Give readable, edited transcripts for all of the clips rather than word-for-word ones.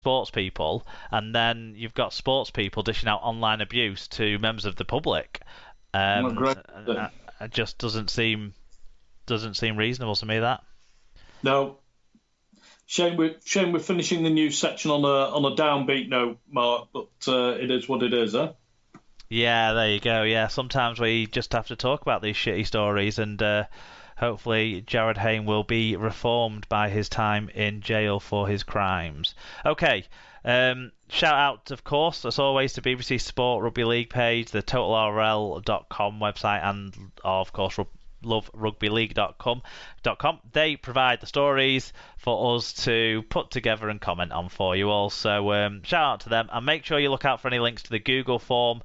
sports people, and then you've got sports people dishing out online abuse to members of the public. Great. It just doesn't seem reasonable to me, that. No. Shame we're finishing the news section on a downbeat note, Mark, but it is what it is, huh? Yeah, there you go. Yeah, sometimes we just have to talk about these shitty stories, and hopefully Jared Hayne will be reformed by his time in jail for his crimes. Okay, shout out, of course, as always, to BBC Sport Rugby League page, the totalrl.com website, and, of course, loverugbyleague.com. They provide the stories for us to put together and comment on for you all. So shout out to them, and make sure you look out for any links to the Google form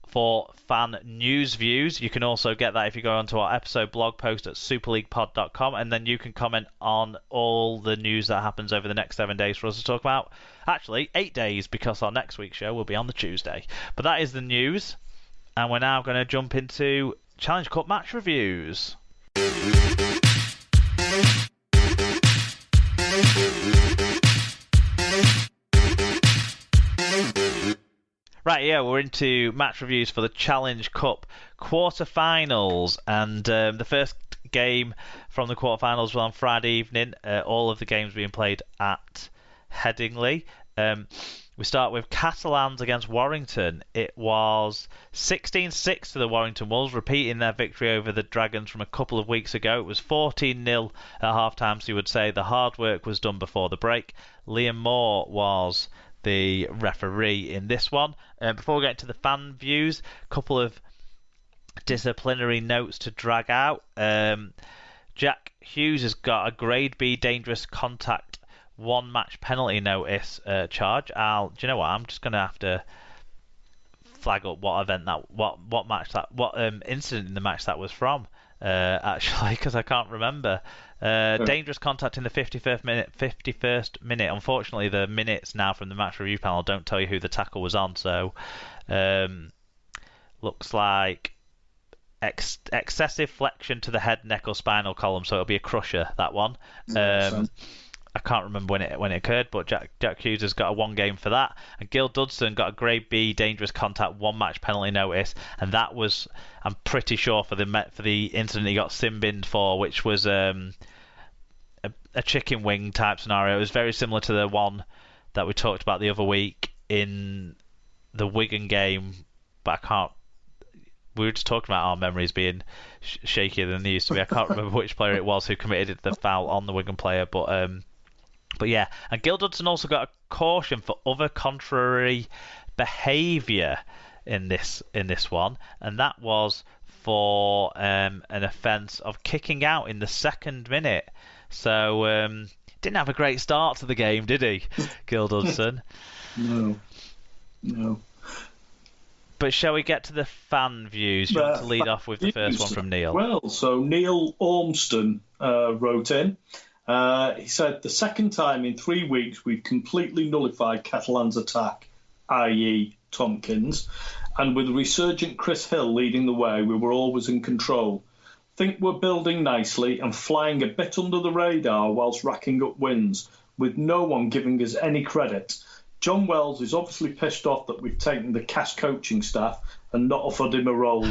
for fan news views. You can also get that if you go onto our episode blog post at superleaguepod.com, and then you can comment on all the news that happens over the next 7 days for us to talk about. Actually, 8 days, because our next week's show will be on the Tuesday. But that is the news, and we're now going to jump into Challenge Cup match reviews. Right, yeah, we're into match reviews for the Challenge Cup quarterfinals, and the first game from the quarterfinals was on Friday evening. All of the games being played at Headingley. We start with Catalans against Warrington. It was 16-6 to the Warrington Wolves, repeating their victory over the Dragons from a couple of weeks ago. It was 14-0 at half-time, so you would say the hard work was done before the break. Liam Moore was the referee in this one. Before we get to the fan views, a couple of disciplinary notes to drag out. Jack Hughes has got a grade B dangerous contact 1 match penalty notice charge. Do you know what? I'm just going to have to flag up what incident in the match that was from, actually, because I can't remember. Dangerous contact in the 51st minute. Unfortunately, the minutes now from the match review panel don't tell you who the tackle was on, so looks like excessive flexion to the head, neck, or spinal column, so it'll be a crusher, that one. I can't remember when it occurred, but Jack Hughes has got a 1 game for that. And Gil Dudson got a grade B dangerous contact 1 match penalty notice, and that was, I'm pretty sure, for the incident he got sin-binned for, which was a chicken wing type scenario. It was very similar to the one that we talked about the other week in the Wigan game, but I can't. We were just talking about our memories being shakier than they used to be. I can't remember which player it was who committed the foul on the Wigan player, but yeah, and Gil Dudson also got a caution for other contrary behaviour in this one, and that was for an offence of kicking out in the 2nd minute. So didn't have a great start to the game, did he, Gil Dudson? No. But shall we get to the fan views? You want to lead off with the first one from Neil? Well, so Neil Ormston wrote in. He said, the second time in 3 weeks we've completely nullified Catalan's attack, i.e. Tompkins, and with resurgent Chris Hill leading the way, we were always in control. Think we're building nicely and flying a bit under the radar whilst racking up wins, with no one giving us any credit. John Wells is obviously pissed off that we've taken the cast coaching staff and not offered him a role.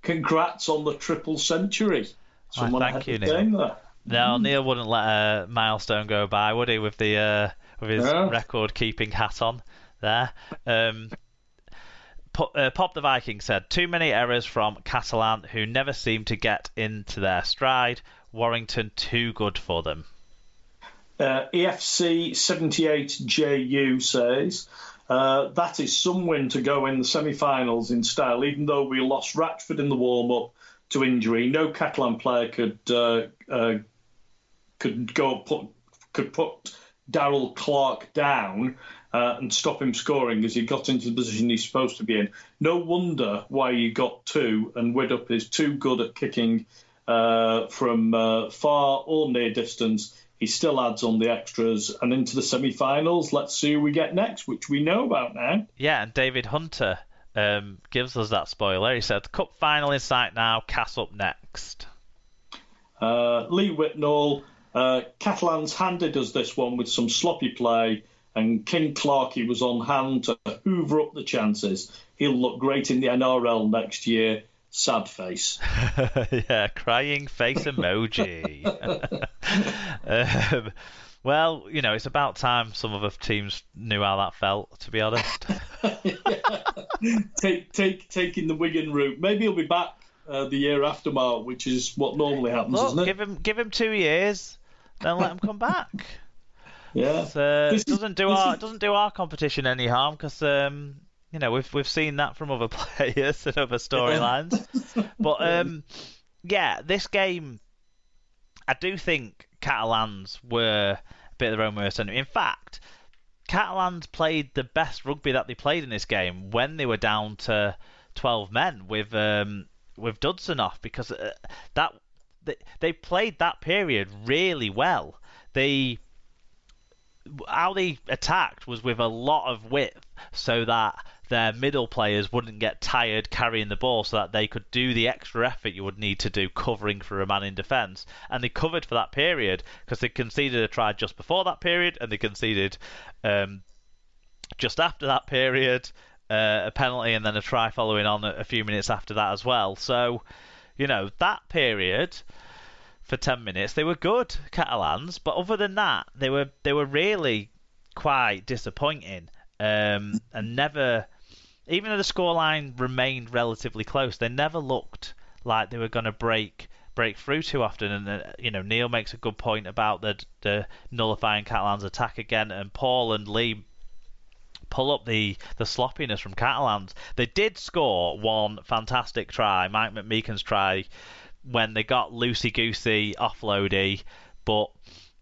Congrats on the triple century. Someone thank you, Neil. No, Neil wouldn't let a milestone go by, would he, with his record-keeping hat on there. Pop the Viking said, too many errors from Catalan, who never seem to get into their stride. Warrington too good for them. EFC78JU says, that is some win to go in the semi-finals in style, even though we lost Ratchford in the warm-up to injury. No Catalan player could put Darryl Clark down and stop him scoring as he got into the position he's supposed to be in. No wonder why he got 2, and Widdop is too good at kicking from far or near distance. He still adds on the extras and into the semi-finals. Let's see who we get next, which we know about now. Yeah, and David Hunter gives us that spoiler. He said, cup final in sight now, Cass up next. Lee Whitnall, Catalans handed us this one with some sloppy play. and King Clarkey was on hand to hoover up the chances. He'll look great in the NRL next year. Sad face. Yeah, crying face emoji. Well, it's about time some of the teams knew how that felt, to be honest. Taking the Wigan route. Maybe he'll be back the year after, Mark, which is what normally happens, isn't it? Give him 2 years, then let him come back. Yeah. It doesn't do our competition any harm, because we've seen that from other players and other storylines. But this game, I do think Catalans were a bit of their own worst enemy. In fact, Catalans played the best rugby that they played in this game when they were down to 12 men with Dudson off, because they played that period really well. How they attacked was with a lot of width, so that their middle players wouldn't get tired carrying the ball, so that they could do the extra effort you would need to do covering for a man in defence. And they covered for that period, because they conceded a try just before that period, and they conceded just after that period a penalty, and then a try following on a few minutes after that as well. So, that period, for 10 minutes, they were good, Catalans, but other than that, they were really quite disappointing, and never, even though the scoreline remained relatively close, they never looked like they were going to break through too often. And Neil makes a good point about the nullifying Catalans attack again, and Paul and Lee pull up the sloppiness from Catalans. They did score one fantastic try, Mike McMeekan's try, when they got loosey-goosey, offloady, but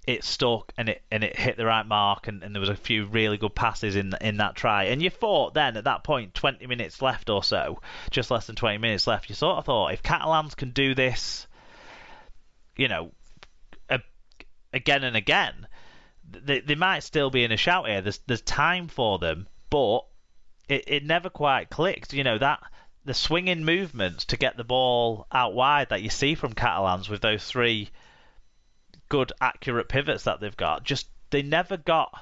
it stuck and it hit the right mark, and there was a few really good passes in that try. And you thought then, at that point, 20 minutes left or so, just less than 20 minutes left, you sort of thought, if Catalans can do this, again and again, they might still be in a shout here. There's time for them, but it never quite clicked. The swinging movements to get the ball out wide that you see from Catalans with those 3 good, accurate pivots that they've got, they never got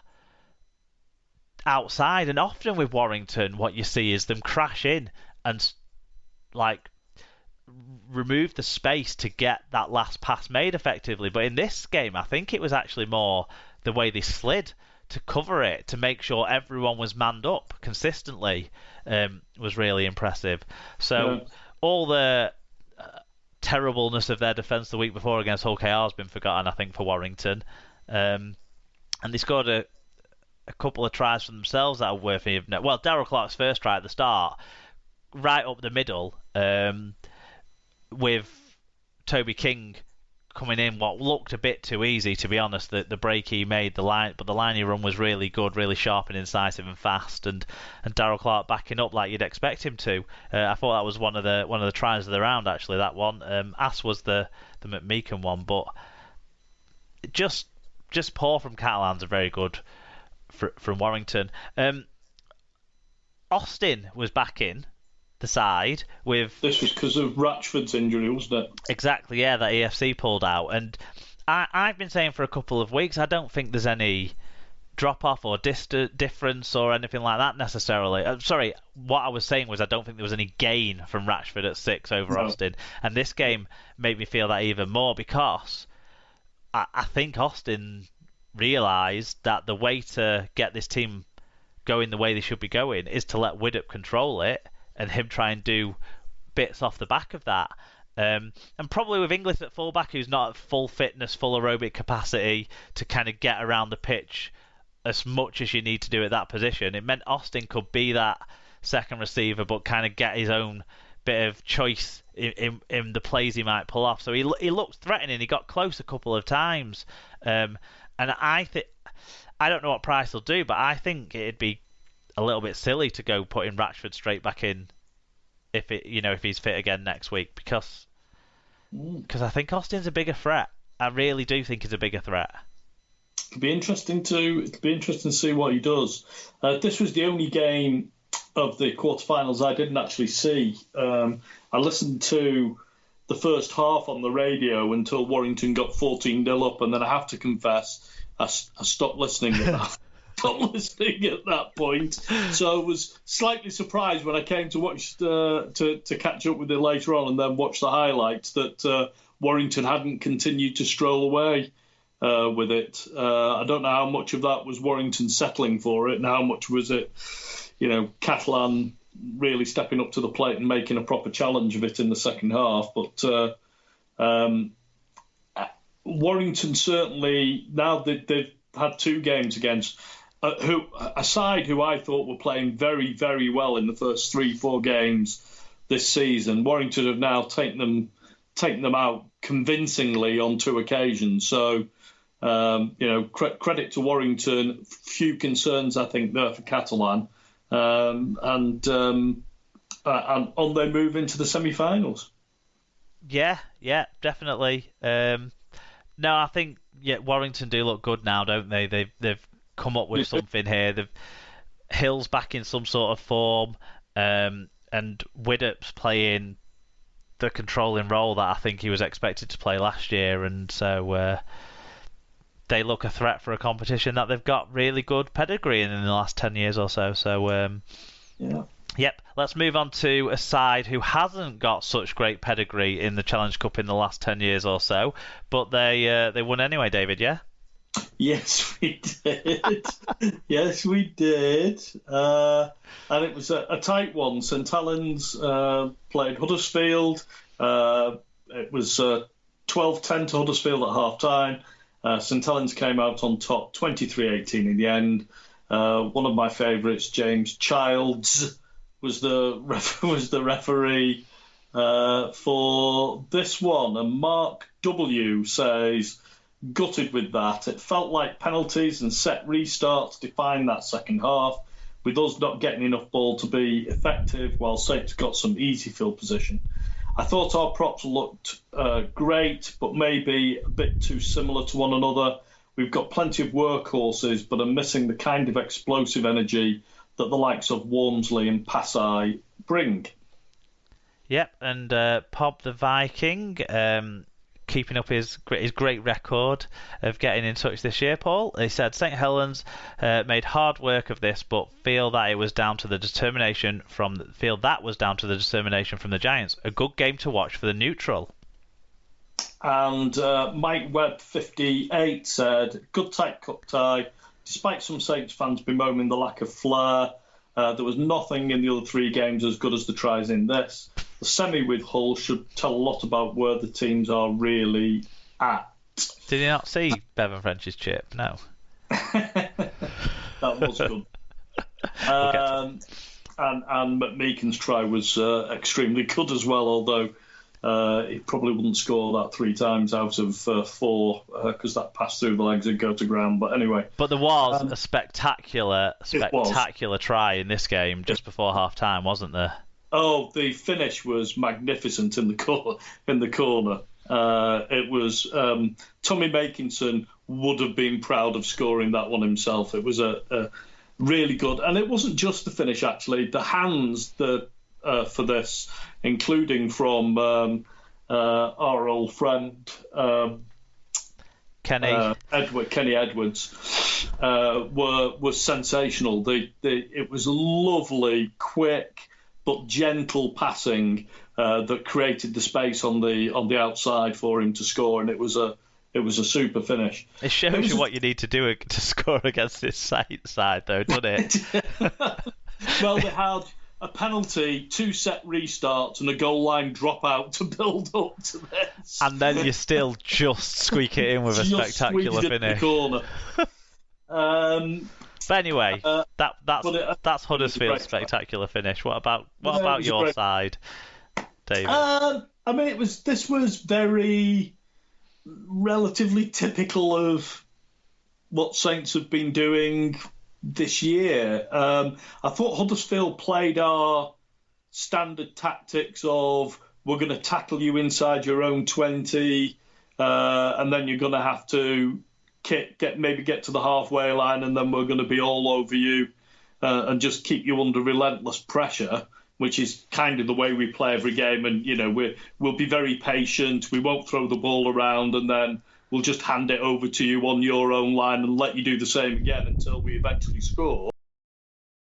outside. And often with Warrington, what you see is them crash in and remove the space to get that last pass made effectively. But in this game, I think it was actually more the way they slid to cover it, to make sure everyone was manned up consistently, was really impressive. So all the terribleness of their defence the week before against Hull KR has been forgotten, I think, for Warrington. And they scored a couple of tries for themselves that are worthy of note. Well, Darryl Clark's first try at the start, right up the middle, with Toby King coming in, what looked a bit too easy, to be honest. The break he made, the line he run was really good, really sharp and incisive and fast, and Darryl Clark backing up like you'd expect him to. I thought that was one of the tries of the round, actually, that one. As was the McMeekan one, but just poor from Catalans, are very good from Warrington. Austin was back in the side with... This was because of Ratchford's injury, wasn't it? Exactly, yeah, that EFC pulled out. And I've been saying for a couple of weeks, I don't think there's any drop-off or difference or anything like that necessarily. Sorry, what I was saying was I don't think there was any gain from Ratchford at 6 over Austin. And this game made me feel that even more, because I think Austin realised that the way to get this team going the way they should be going is to let Widdop control it, and him try and do bits off the back of that. And probably with Inglis at fullback, who's not at full fitness, full aerobic capacity to kind of get around the pitch as much as you need to do at that position, it meant Austin could be that second receiver, but kind of get his own bit of choice in the plays he might pull off. So he looked threatening. He got close a couple of times. And I don't know what Price will do, but I think it'd be a little bit silly to go putting Ratchford straight back in if he's fit again next week, because I think Austin's a bigger threat. I really do think he's a bigger threat. It'd be interesting to see what he does. This was the only game of the quarterfinals I didn't actually see. I listened to the first half on the radio until Warrington got 14-0 up, and then I have to confess I stopped listening at that. stopped listening at that point. So I was slightly surprised when I came to watch to catch up with it later on and then watch the highlights that Warrington hadn't continued to stroll away with it. I don't know how much of that was Warrington settling for it and how much was it, Catalan really stepping up to the plate and making a proper challenge of it in the second half. But Warrington certainly, now that they've had two games against a side who I thought were playing very, very well in the first 3-4 games this season, Warrington have now taken them out convincingly on two occasions. So, credit to Warrington. Few concerns, I think, there for Catalan. And on they move into the semi-finals. Yeah, definitely. No, I think Warrington do look good now, don't they? They've come up with something here. Hill's back in some sort of form, and Widdop's playing the controlling role that I think he was expected to play last year, and so they look a threat for a competition that they've got really good pedigree in the last 10 years or so. So, Yep, let's move on to a side who hasn't got such great pedigree in the Challenge Cup in the last 10 years or so, but they won anyway, David, yeah? Yes, we did. Yes, we did. And it was a tight one. St Helens played Huddersfield. It was 12-10 to Huddersfield at half-time. St Helens came out on top, 23-18 in the end. One of my favourites, James Childs, was the referee for this one. And Mark W. says, gutted with that. It felt like penalties and set restarts defined that second half, with us not getting enough ball to be effective, while Saints got some easy field position. I thought our props looked great, but maybe a bit too similar to one another. We've got plenty of workhorses, but are missing the kind of explosive energy that the likes of Walmsley and Passai bring. Yep, and Pop the Viking, keeping up his great record of getting in touch this year, Paul. He said St Helens made hard work of this, but feel that was down to the determination from the Giants. A good game to watch for the neutral. And Mike Webb 58 said, good tight cup tie. Despite some Saints fans bemoaning the lack of flair, there was nothing in the other three games as good as the tries in this. The semi with Hull should tell a lot about where the teams are really at. Did you not see Bevan French's chip? No. That was good. And McMeekin's try was extremely good as well, although he probably wouldn't score that 3 times out of 4 because that passed through the legs and go to ground. But anyway. But there was a spectacular try in this game just before half time, wasn't there? Oh, the finish was magnificent in the corner. It was Tommy Makinson would have been proud of scoring that one himself. It was a really good, and it wasn't just the finish actually. The hands for this, including from our old friend Kenny Edwards, were sensational. It was lovely, quick, but gentle passing that created the space on the outside for him to score, and it was a super finish. It shows you what you need to do to score against this side, though, doesn't it? Well, they had a penalty, 2 set restarts, and a goal line dropout to build up to this. And then you still just squeak it in with a spectacular finish. In the corner. But anyway, that's Huddersfield's spectacular finish. What about your side, David? I mean, this was very relatively typical of what Saints have been doing this year. I thought Huddersfield played our standard tactics of we're going to tackle you inside your own 20, and then you're going to have to get to the halfway line, and then we're going to be all over you and just keep you under relentless pressure, which is kind of the way we play every game. And we'll be very patient. We won't throw the ball around, and then we'll just hand it over to you on your own line and let you do the same again until we eventually score.